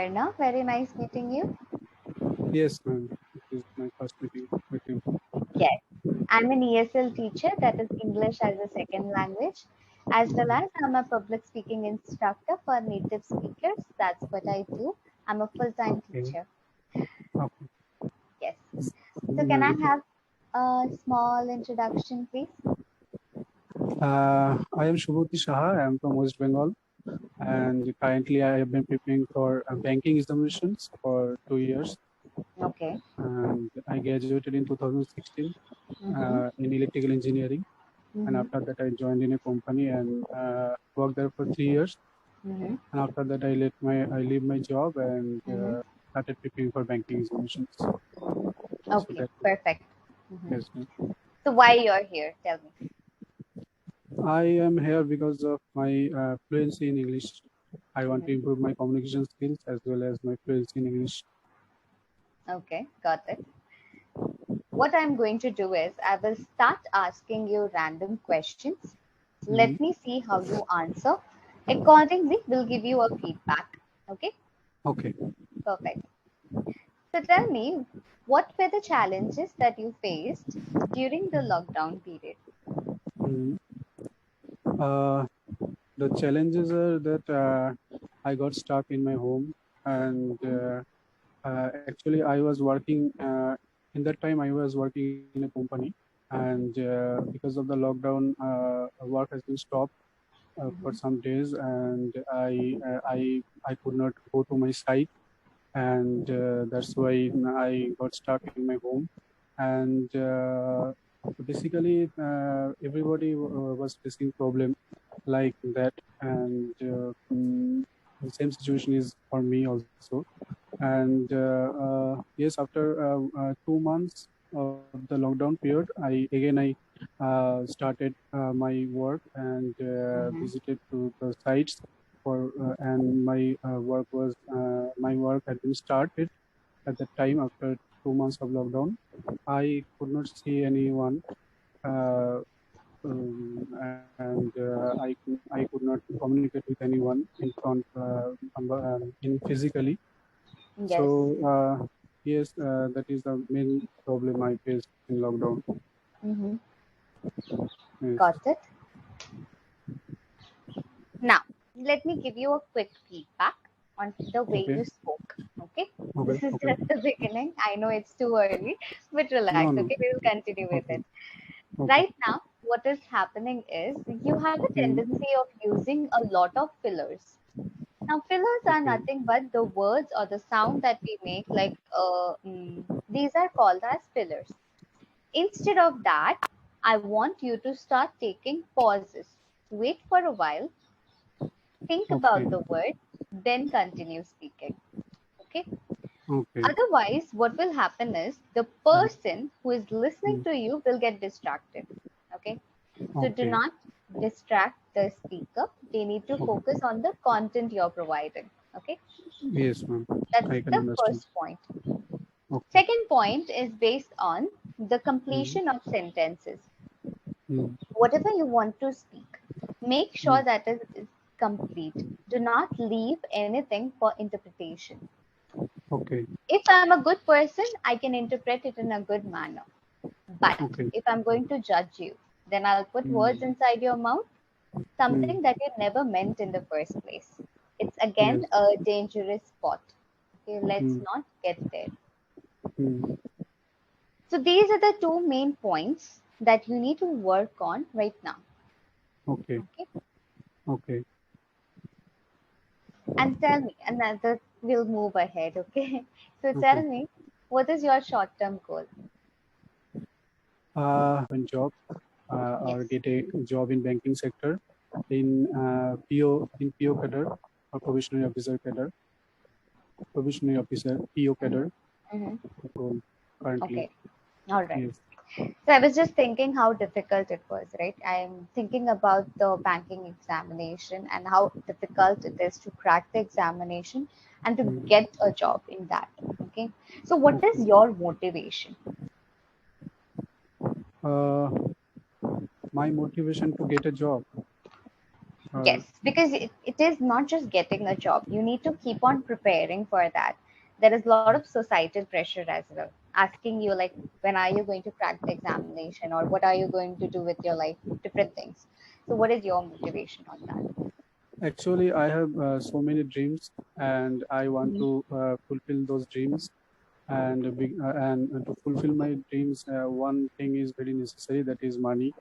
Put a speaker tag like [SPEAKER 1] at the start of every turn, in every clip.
[SPEAKER 1] Aparna, very nice meeting you.
[SPEAKER 2] Yes, ma'am. It is my first meeting with you.
[SPEAKER 1] Yes, I'm an ESL teacher, that is English as a second language, as well as I'm a public speaking instructor for native speakers. That's what I do. I'm a full-time
[SPEAKER 2] Okay.
[SPEAKER 1] teacher.
[SPEAKER 2] Okay.
[SPEAKER 1] Yes. So can I
[SPEAKER 2] Mm,
[SPEAKER 1] have a small introduction, please?
[SPEAKER 2] I am Shubhuti Saha. I am from West Bengal, and currently I have been preparing for banking examinations for 2 years.
[SPEAKER 1] Okay.
[SPEAKER 2] And I graduated in 2016
[SPEAKER 1] Mm-hmm.
[SPEAKER 2] in electrical engineering, and
[SPEAKER 1] Mm-hmm.
[SPEAKER 2] after that I joined in a company and worked there for 3 years.
[SPEAKER 1] Mm-hmm.
[SPEAKER 2] And after that I leave my job and
[SPEAKER 1] Mm-hmm.
[SPEAKER 2] started preparing for banking examinations. So
[SPEAKER 1] Okay,
[SPEAKER 2] that
[SPEAKER 1] perfect. Mm-hmm.
[SPEAKER 2] yes, ma'am.
[SPEAKER 1] So why you're here? Tell me.
[SPEAKER 2] I am here because of my fluency in English. I want to
[SPEAKER 1] Mm-hmm.
[SPEAKER 2] improve my communication skills as well as my fluency in English.
[SPEAKER 1] Okay, got it. What I'm going to do is I will start asking you random questions.
[SPEAKER 2] Mhm.
[SPEAKER 1] Let me see how you answer. Accordingly, we'll give you a feedback. Okay,
[SPEAKER 2] Okay.
[SPEAKER 1] perfect. So tell me, what were the challenges that you faced during the lockdown period?
[SPEAKER 2] Mhm. Uh, the challenges are that I got stuck in my home, and actually I was working. In that time, I was working in a company, and because of the lockdown, work has been stopped for
[SPEAKER 1] Mhm.
[SPEAKER 2] some days, and I could not go to my site, and that's why I got stuck in my home. And basically, everybody was facing problem like that, and the same situation is for me also. And yes, after 2 months of the lockdown period, I started my work and
[SPEAKER 1] Mhm.
[SPEAKER 2] visited to the sites for and my work had been started at that time after 2 months of lockdown. I could not see anyone, uh, and I could not communicate with anyone in front in physically. So
[SPEAKER 1] Yes.
[SPEAKER 2] yes, that is the main problem I faced in lockdown.
[SPEAKER 1] Hmm.
[SPEAKER 2] Yes.
[SPEAKER 1] Got it. Now, let me give you a quick feedback on the way
[SPEAKER 2] Okay.
[SPEAKER 1] you spoke. Okay,
[SPEAKER 2] Okay.
[SPEAKER 1] this is
[SPEAKER 2] Okay.
[SPEAKER 1] just the beginning. I know it's too early, but
[SPEAKER 2] No.
[SPEAKER 1] relax.
[SPEAKER 2] No.
[SPEAKER 1] Okay, we will continue with
[SPEAKER 2] Okay.
[SPEAKER 1] it.
[SPEAKER 2] Okay.
[SPEAKER 1] Right now, what is happening is you have a
[SPEAKER 2] Mm,
[SPEAKER 1] tendency of using a lot of fillers. Now, fillers are
[SPEAKER 2] okay.
[SPEAKER 1] nothing but the words or the sound that we make, like these are called as fillers. Instead of that, I want you to start taking pauses. Wait for a while, think
[SPEAKER 2] Okay.
[SPEAKER 1] about the word, then continue speaking. Okay.
[SPEAKER 2] Okay.
[SPEAKER 1] Otherwise, what will happen is the
[SPEAKER 2] Mm,
[SPEAKER 1] person who is listening
[SPEAKER 2] mm,
[SPEAKER 1] to you will get distracted. Okay. So do
[SPEAKER 2] okay.
[SPEAKER 1] not distract the speaker. They need to
[SPEAKER 2] Okay.
[SPEAKER 1] focus on the content you're providing. Okay.
[SPEAKER 2] Yes, ma'am.
[SPEAKER 1] That's
[SPEAKER 2] I can
[SPEAKER 1] the
[SPEAKER 2] understand.
[SPEAKER 1] first point.
[SPEAKER 2] Okay.
[SPEAKER 1] Second point is based on the
[SPEAKER 2] Mm,
[SPEAKER 1] completion of sentences.
[SPEAKER 2] mm,
[SPEAKER 1] Whatever you want to speak, make sure
[SPEAKER 2] mm,
[SPEAKER 1] that it is complete. Do not leave anything for interpretation.
[SPEAKER 2] okay.
[SPEAKER 1] If I'm a good person, I can interpret it in a good manner. But
[SPEAKER 2] Okay.
[SPEAKER 1] if I'm going to judge you, then I'll put words
[SPEAKER 2] Mm,
[SPEAKER 1] inside your mouth,
[SPEAKER 2] mm,
[SPEAKER 1] something that you never meant in the first place. It's again
[SPEAKER 2] yes.
[SPEAKER 1] a dangerous spot. Okay, let's
[SPEAKER 2] Mm,
[SPEAKER 1] not get there.
[SPEAKER 2] mm,
[SPEAKER 1] So these are the two main points that you need to work on right now.
[SPEAKER 2] okay.
[SPEAKER 1] Okay.
[SPEAKER 2] Okay.
[SPEAKER 1] And tell me, another, we'll move ahead. Okay. So tell
[SPEAKER 2] Okay.
[SPEAKER 1] me, what is your short term goal?
[SPEAKER 2] One job or
[SPEAKER 1] Yes.
[SPEAKER 2] get a job in banking sector in PO cadre or provisionary officer PO
[SPEAKER 1] Mm-hmm.
[SPEAKER 2] cadre
[SPEAKER 1] Mm-hmm.
[SPEAKER 2] role currently.
[SPEAKER 1] Okay. All right.
[SPEAKER 2] Yes.
[SPEAKER 1] So I was just thinking how difficult it was, right? I'm thinking about the banking examination and how difficult it is to crack the examination and to
[SPEAKER 2] Mm,
[SPEAKER 1] get a job in that. Okay. So what is
[SPEAKER 2] okay.
[SPEAKER 1] your motivation?
[SPEAKER 2] Uh, my motivation to get a job.
[SPEAKER 1] Yes, because it is not just getting a job. You need to keep on preparing for that. There is a lot of societal pressure as well, asking you like, when are you going to crack the examination, or what are you going to do with your life, different things. So, what is your motivation on that?
[SPEAKER 2] Actually, I have so many dreams, and I want
[SPEAKER 1] Mhm.
[SPEAKER 2] to fulfill those dreams. And to fulfill my dreams, one thing is very necessary, that is money.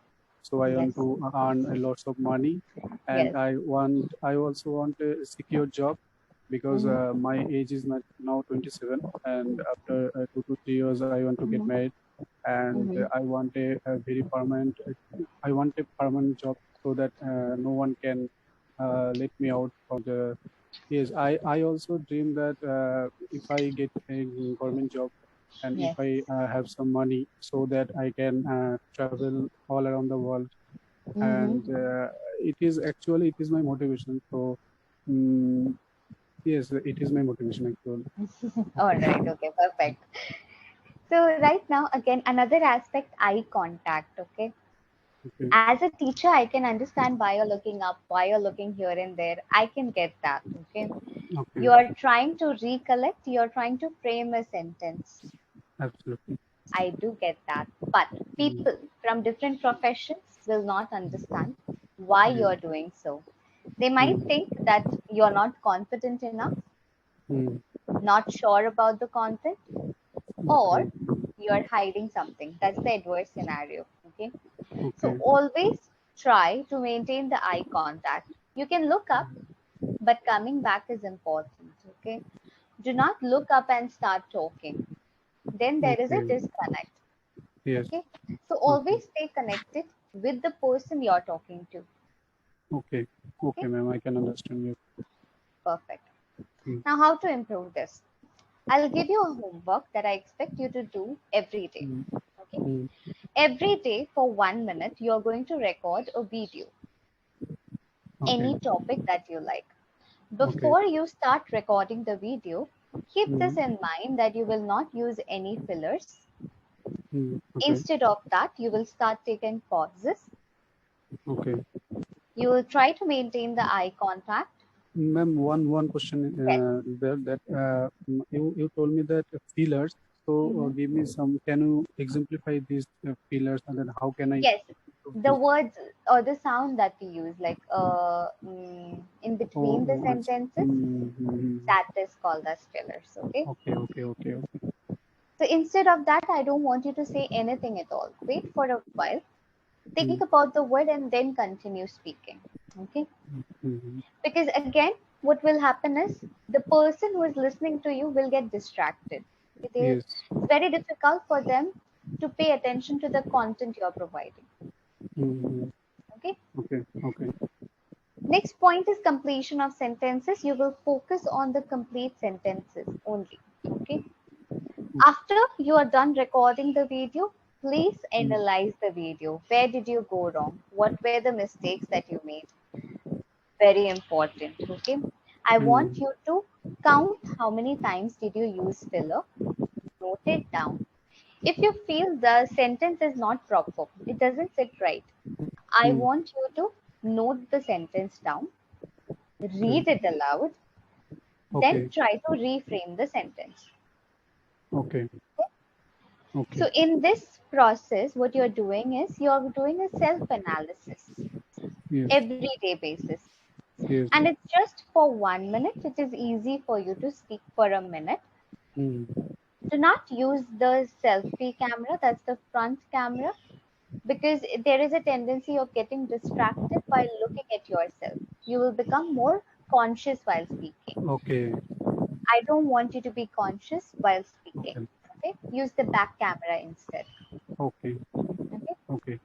[SPEAKER 2] So I
[SPEAKER 1] Yes,
[SPEAKER 2] want to earn a lots of money, and
[SPEAKER 1] yes.
[SPEAKER 2] I also want a secure job, because
[SPEAKER 1] Mm-hmm.
[SPEAKER 2] my age is not now 27, and after 2 to 3 years I want to get
[SPEAKER 1] Mm-hmm.
[SPEAKER 2] married, and
[SPEAKER 1] Mm-hmm.
[SPEAKER 2] I want a very permanent. I want a permanent job, so that no one can let me out from the. Yes, I also dream that if I get a government job, and if
[SPEAKER 1] Yes.
[SPEAKER 2] I have some money, so that I can travel all around the world. And
[SPEAKER 1] Mm-hmm.
[SPEAKER 2] it is my motivation. So mm yes, it is my motivation actually.
[SPEAKER 1] All right. Okay. Perfect. So right now, again, another aspect, eye contact. Okay.
[SPEAKER 2] Okay,
[SPEAKER 1] As a teacher, I can understand why you're looking up, why you're looking here and there. I can get that. Okay.
[SPEAKER 2] okay,
[SPEAKER 1] You are trying to recollect, you're trying to frame a sentence.
[SPEAKER 2] absolutely.
[SPEAKER 1] I do get that. But
[SPEAKER 2] Mm,
[SPEAKER 1] people from different professions will not understand why
[SPEAKER 2] yes.
[SPEAKER 1] you're doing so. They might
[SPEAKER 2] Mm,
[SPEAKER 1] think that you're not confident enough,
[SPEAKER 2] mm,
[SPEAKER 1] not sure about the content, or
[SPEAKER 2] okay,
[SPEAKER 1] you're hiding something. That's the adverse scenario. Okay. So
[SPEAKER 2] okay,
[SPEAKER 1] always try to maintain the eye contact. You can look up, but coming back is important. Okay. Do not look up and start talking. Then there is a
[SPEAKER 2] okay.
[SPEAKER 1] disconnect.
[SPEAKER 2] Yes.
[SPEAKER 1] Okay. So
[SPEAKER 2] Okay,
[SPEAKER 1] always stay connected with the person you're talking to.
[SPEAKER 2] okay,
[SPEAKER 1] Okay.
[SPEAKER 2] okay, ma'am. I can understand you.
[SPEAKER 1] Perfect.
[SPEAKER 2] Mm,
[SPEAKER 1] Now, how to improve this? I'll give you a homework that I expect you to do every day.
[SPEAKER 2] mm,
[SPEAKER 1] Okay.
[SPEAKER 2] mm,
[SPEAKER 1] Every day for 1 minute, you're going to record a video,
[SPEAKER 2] okay,
[SPEAKER 1] any topic that you like.
[SPEAKER 2] okay.
[SPEAKER 1] Before you start recording the video, keep this
[SPEAKER 2] Mm,
[SPEAKER 1] in mind that you will not use any fillers.
[SPEAKER 2] okay,
[SPEAKER 1] Instead of that, you will start taking pauses.
[SPEAKER 2] okay.
[SPEAKER 1] You will try to maintain the eye contact.
[SPEAKER 2] Ma'am, one question
[SPEAKER 1] Yes.
[SPEAKER 2] there, that you told me that feelers. So
[SPEAKER 1] Mhm.
[SPEAKER 2] give me some. Can you exemplify these feelers, and then how can I
[SPEAKER 1] Yes.
[SPEAKER 2] improve
[SPEAKER 1] The
[SPEAKER 2] this?
[SPEAKER 1] words or the sound that we use, like in
[SPEAKER 2] Oh,
[SPEAKER 1] between the sentences, that is called as fillers. Okay.
[SPEAKER 2] okay, okay, okay, okay.
[SPEAKER 1] So instead of that, I don't want you to say anything at all. Wait for a while, think
[SPEAKER 2] Mm,
[SPEAKER 1] about the word, and then continue speaking. Okay.
[SPEAKER 2] mm,
[SPEAKER 1] Because again, what will happen is the person who is listening to you will get distracted. It is
[SPEAKER 2] yes.
[SPEAKER 1] very difficult for them to pay attention to the content you're providing.
[SPEAKER 2] Mm,
[SPEAKER 1] Okay.
[SPEAKER 2] okay, okay.
[SPEAKER 1] Next point is completion of sentences. You will focus on the complete sentences only. Okay. After you are done recording the video, please
[SPEAKER 2] Mm,
[SPEAKER 1] analyze the video. Where did you go wrong? What were the mistakes that you made? Very important. Okay. I want
[SPEAKER 2] mm,
[SPEAKER 1] you to count how many times did you use filler. Note it down. If you feel the sentence is not proper, it doesn't sit right, I
[SPEAKER 2] mm,
[SPEAKER 1] want you to note the sentence down,
[SPEAKER 2] okay,
[SPEAKER 1] read it aloud, then
[SPEAKER 2] okay,
[SPEAKER 1] try to reframe the sentence.
[SPEAKER 2] okay, okay.
[SPEAKER 1] So, in this process, what you're doing is you're doing a self analysis
[SPEAKER 2] Yes,
[SPEAKER 1] everyday basis.
[SPEAKER 2] yes.
[SPEAKER 1] And it's just for 1 minute. It is easy for you to speak for a minute.
[SPEAKER 2] Mm,
[SPEAKER 1] Do not use the selfie camera, that's the front camera, because there is a tendency of getting distracted while looking at yourself. You will become more conscious while speaking.
[SPEAKER 2] okay,
[SPEAKER 1] I don't want you to be conscious while speaking.
[SPEAKER 2] okay,
[SPEAKER 1] Okay, use the back camera instead.
[SPEAKER 2] okay,
[SPEAKER 1] Okay,
[SPEAKER 2] okay,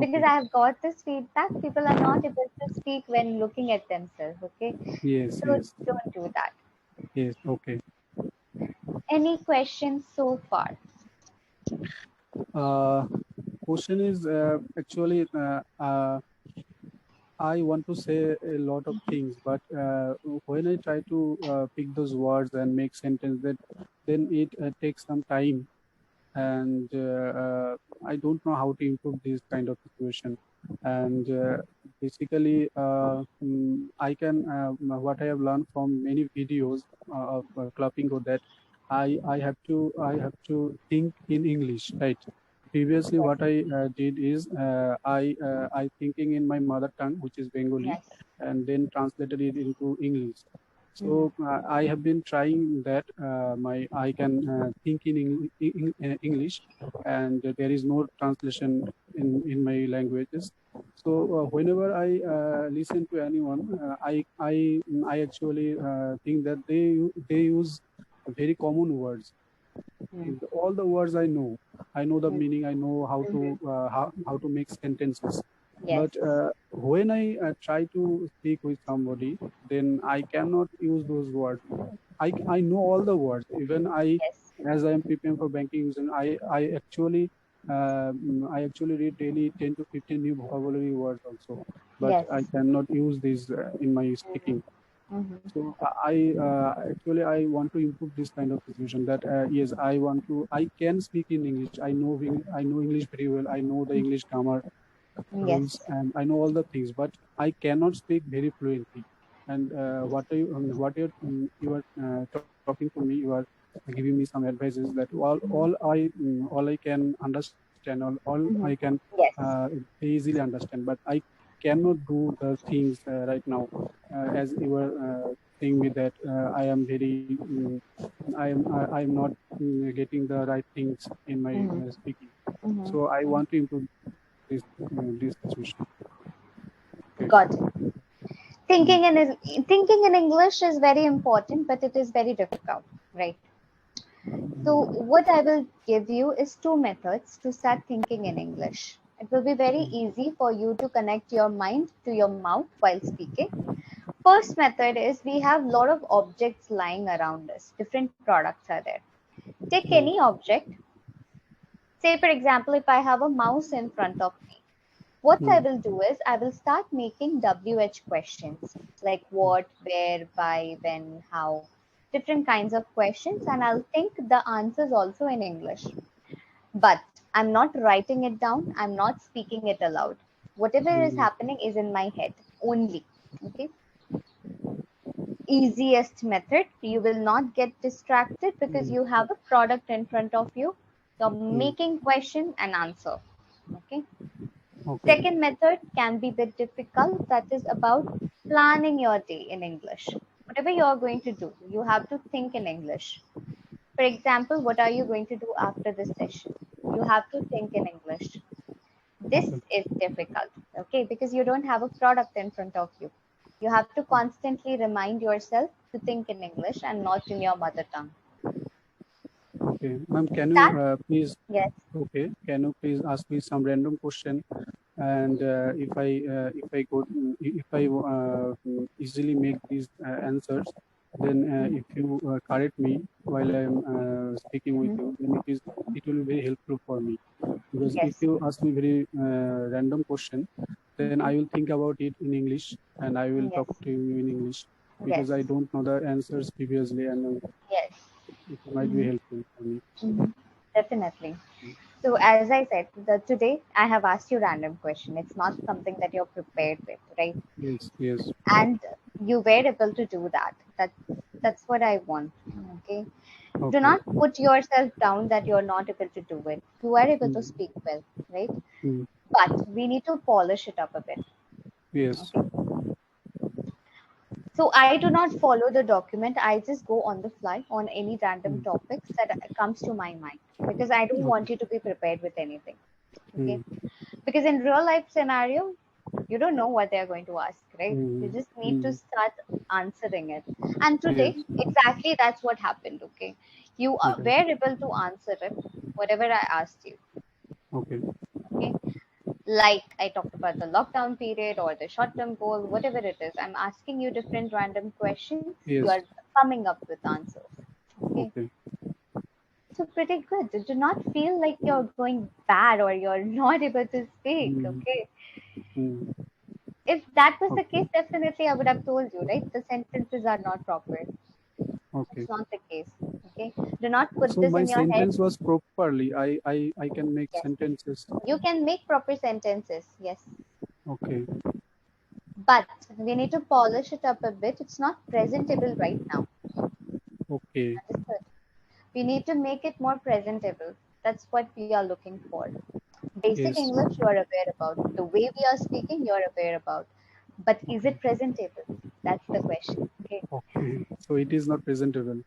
[SPEAKER 1] because
[SPEAKER 2] okay.
[SPEAKER 1] I have got this feedback, people are not able to speak when looking at themselves. Okay,
[SPEAKER 2] Yes,
[SPEAKER 1] so
[SPEAKER 2] yes,
[SPEAKER 1] don't do that.
[SPEAKER 2] yes. Okay.
[SPEAKER 1] Any questions so far?
[SPEAKER 2] Uh, Question is actually I want to say a lot of things, but when I try to pick those words and make sentence, that then it takes some time, and I don't know how to improve this kind of situation. And basically, I can what I have learned from many videos of Clappingo, that I have to think in English, right? Previously,
[SPEAKER 1] Yes.
[SPEAKER 2] what I did is I thinking in my mother tongue, which is Bengali,
[SPEAKER 1] Yes.
[SPEAKER 2] and then translated it into English.
[SPEAKER 1] Mm-hmm.
[SPEAKER 2] So I have been trying that I can think in English, and there is no translation in my languages. So whenever I listen to anyone, I actually think that they use very common words. All the words I know the meaning, I know how to make sentences.
[SPEAKER 1] Yes.
[SPEAKER 2] But when I try to speak with somebody, then I cannot use those words. I know all the words, even
[SPEAKER 1] Yes.
[SPEAKER 2] as I am preparing for banking exam, I actually read daily 10 to 15 new vocabulary words also, but
[SPEAKER 1] Yes.
[SPEAKER 2] I cannot use these in my speaking.
[SPEAKER 1] Mm-hmm.
[SPEAKER 2] So I want to improve this kind of situation. That yes, I can speak in English. I know English very well. I know the English grammar rules,
[SPEAKER 1] Yes.
[SPEAKER 2] and I know all the things, but I cannot speak very fluently. And you are talking to me, you are giving me some advices that all I can understand, all I
[SPEAKER 1] Mm-hmm.
[SPEAKER 2] can
[SPEAKER 1] Yes.
[SPEAKER 2] easily understand, but I cannot do the things right now. As you were saying me that I am very I'm not getting the right things in my
[SPEAKER 1] Mm-hmm.
[SPEAKER 2] speaking.
[SPEAKER 1] Mm-hmm.
[SPEAKER 2] So I want to improve this situation. Okay.
[SPEAKER 1] Got it.
[SPEAKER 2] Mm,
[SPEAKER 1] Thinking in English is very important, but it is very difficult, right? So what I will give you is two methods to start thinking in English. It will be very
[SPEAKER 2] mm,
[SPEAKER 1] easy for you to connect your mind to your mouth while speaking. First method is we have a lot of objects lying around us. Different products are there. Take
[SPEAKER 2] mm,
[SPEAKER 1] any object. Say, for example, if I have a mouse in front of me, what I
[SPEAKER 2] mm,
[SPEAKER 1] will do is I will start making WH questions like what, where, why, when, how, different kinds of questions, and I'll think the answers also in English. But I'm not writing it down, I'm not speaking it aloud. Whatever is
[SPEAKER 2] mm,
[SPEAKER 1] happening is in my head only. Okay. Easiest method. You will not get distracted because
[SPEAKER 2] mm,
[SPEAKER 1] you have a product in front of you. You're
[SPEAKER 2] mm.
[SPEAKER 1] making question and answer. Okay.
[SPEAKER 2] Okay.
[SPEAKER 1] Second method can be a bit difficult. That is about planning your day in English. Whatever you're going to do, you have to think in English. For example, what are you going to do after this session? You have to think in English. This
[SPEAKER 2] Okay.
[SPEAKER 1] is difficult, okay, because you don't have a product in front of you. You have to constantly remind yourself to think in English and not in your mother tongue.
[SPEAKER 2] Okay. Ma'am, can you
[SPEAKER 1] That,
[SPEAKER 2] please?
[SPEAKER 1] yes,
[SPEAKER 2] Okay. Can you please ask me some random question? And if I easily make these answers, then if you correct me while I am speaking with
[SPEAKER 1] mhm,
[SPEAKER 2] you, then it will be very helpful for me. Because if
[SPEAKER 1] yes,
[SPEAKER 2] you ask me very random question, then I
[SPEAKER 1] mhm,
[SPEAKER 2] will think about it in English, and I will
[SPEAKER 1] yes,
[SPEAKER 2] talk to you in English,
[SPEAKER 1] yes,
[SPEAKER 2] because I don't know the answers previously, and
[SPEAKER 1] yes,
[SPEAKER 2] it might be
[SPEAKER 1] mhm,
[SPEAKER 2] helpful for me.
[SPEAKER 1] mhm, definitely. So as I said, today I have asked you random question. It's not something that you're prepared with, right?
[SPEAKER 2] Yes, yes.
[SPEAKER 1] And you were able to do that. That's what I want. Okay. Do
[SPEAKER 2] Okay.
[SPEAKER 1] not put yourself down that you're not able to do it. You are able to
[SPEAKER 2] Mm,
[SPEAKER 1] speak well, right?
[SPEAKER 2] mm,
[SPEAKER 1] But we need to polish it up a bit.
[SPEAKER 2] yes.
[SPEAKER 1] Okay. So I do not follow the document. I just go on the fly on any random
[SPEAKER 2] Mm,
[SPEAKER 1] topics that comes to my mind because I don't
[SPEAKER 2] okay.
[SPEAKER 1] want you to be prepared with anything. Okay.
[SPEAKER 2] Mm,
[SPEAKER 1] Because in real life scenario, you don't know what they're going to ask, right? You
[SPEAKER 2] mm,
[SPEAKER 1] just need to
[SPEAKER 2] mm,
[SPEAKER 1] start answering it. And today,
[SPEAKER 2] yes.
[SPEAKER 1] exactly that's what happened. Okay.
[SPEAKER 2] Okay.
[SPEAKER 1] Were able to answer it, whatever I asked you.
[SPEAKER 2] Okay.
[SPEAKER 1] Okay. Like I talked about the lockdown period or the short term goal, whatever it is, I'm asking you different random questions. You are
[SPEAKER 2] Yes.
[SPEAKER 1] coming up with answers. Okay.
[SPEAKER 2] Okay.
[SPEAKER 1] So pretty good. Do not feel like you're going bad or you're not able to speak.
[SPEAKER 2] Mm,
[SPEAKER 1] Okay.
[SPEAKER 2] mm,
[SPEAKER 1] If that was the
[SPEAKER 2] okay.
[SPEAKER 1] case, definitely I would have told you, right? The sentences are not proper.
[SPEAKER 2] Okay.
[SPEAKER 1] It's not the case. Okay. Do not put
[SPEAKER 2] So
[SPEAKER 1] this
[SPEAKER 2] my
[SPEAKER 1] in your head.
[SPEAKER 2] sentence was properly. I can make
[SPEAKER 1] Yes.
[SPEAKER 2] sentences.
[SPEAKER 1] You can make proper sentences. Yes.
[SPEAKER 2] Okay.
[SPEAKER 1] But we need to polish it up a bit. It's not presentable right now.
[SPEAKER 2] Okay.
[SPEAKER 1] Understood? We need to make it more presentable. That's what we are looking for. Basic
[SPEAKER 2] Yes.
[SPEAKER 1] English you are aware about. The way we are speaking you are aware about. But is
[SPEAKER 2] Okay.
[SPEAKER 1] it presentable? That's the question. Okay.
[SPEAKER 2] Okay. So it is not presentable.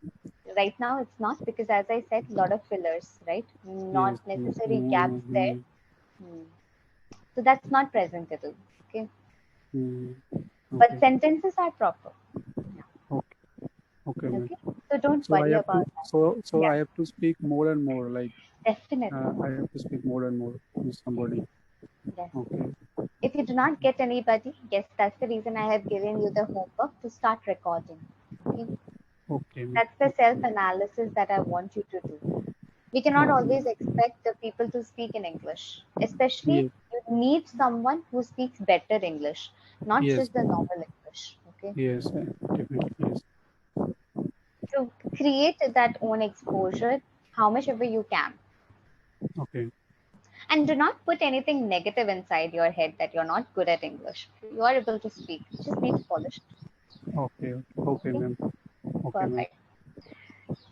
[SPEAKER 1] Right now it's not, because as I said, a lot of fillers, right? Not
[SPEAKER 2] Yes. Yes.
[SPEAKER 1] necessary gaps there.
[SPEAKER 2] Mm-hmm.
[SPEAKER 1] Hmm. So that's not presentable. Okay.
[SPEAKER 2] Mm-hmm.
[SPEAKER 1] But
[SPEAKER 2] Okay.
[SPEAKER 1] sentences are proper. Yeah.
[SPEAKER 2] Okay. Okay, ma'am.
[SPEAKER 1] Okay. So don't
[SPEAKER 2] So I
[SPEAKER 1] worry
[SPEAKER 2] have to
[SPEAKER 1] about that.
[SPEAKER 2] so
[SPEAKER 1] Yeah,
[SPEAKER 2] I have to speak more and more. Like
[SPEAKER 1] definitely.
[SPEAKER 2] I have to speak more and more with somebody.
[SPEAKER 1] Yes.
[SPEAKER 2] Okay.
[SPEAKER 1] If you do not get anybody, yes, that's the reason I have given you the homework to start recording. Okay.
[SPEAKER 2] Okay, ma'am.
[SPEAKER 1] That's the self analysis that I want you to do. We cannot
[SPEAKER 2] Okay.
[SPEAKER 1] always expect the people to speak in English, especially
[SPEAKER 2] Yes.
[SPEAKER 1] you need someone who speaks better English, not
[SPEAKER 2] Yes.
[SPEAKER 1] just the normal English. Okay.
[SPEAKER 2] Yes. Definitely. Yes.
[SPEAKER 1] So create that own exposure how much ever you can.
[SPEAKER 2] Okay.
[SPEAKER 1] And do not put anything negative inside your head that you're not good at English. You are able to speak. You just need to polish
[SPEAKER 2] Okay.
[SPEAKER 1] it.
[SPEAKER 2] Okay,
[SPEAKER 1] Okay?
[SPEAKER 2] ma'am. Okay, ma'am.
[SPEAKER 1] Perfect.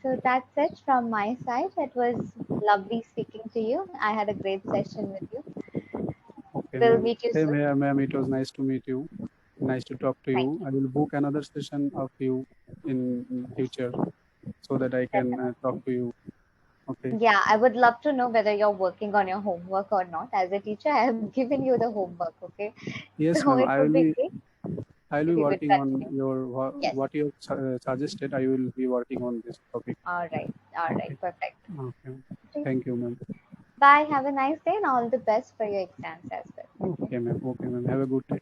[SPEAKER 1] So that's it from my side. It was lovely speaking to you. I had a great session with you.
[SPEAKER 2] Okay,
[SPEAKER 1] We'll
[SPEAKER 2] ma'am.
[SPEAKER 1] meet you
[SPEAKER 2] Same
[SPEAKER 1] soon.
[SPEAKER 2] here, ma'am. It was nice to meet you. Nice to talk to
[SPEAKER 1] Thank
[SPEAKER 2] you.
[SPEAKER 1] you.
[SPEAKER 2] I will book another session of you in future so that I can
[SPEAKER 1] Definitely.
[SPEAKER 2] talk to you. Okay.
[SPEAKER 1] Yeah, I would love to know whether you're working on your homework or not. As a teacher, I have given you the homework, okay?
[SPEAKER 2] Yes,
[SPEAKER 1] So
[SPEAKER 2] ma'am.
[SPEAKER 1] it would be great
[SPEAKER 2] I will
[SPEAKER 1] if
[SPEAKER 2] be
[SPEAKER 1] you could
[SPEAKER 2] working on
[SPEAKER 1] continue.
[SPEAKER 2] your
[SPEAKER 1] Yes.
[SPEAKER 2] what you suggested. I will be working on this topic.
[SPEAKER 1] All right. All right.
[SPEAKER 2] Okay.
[SPEAKER 1] Perfect.
[SPEAKER 2] Okay.
[SPEAKER 1] Okay.
[SPEAKER 2] Thank you, ma'am.
[SPEAKER 1] Bye. Have a nice day and all the best for your exams as well. Okay.
[SPEAKER 2] Okay, ma'am. Okay, ma'am. Have a good day.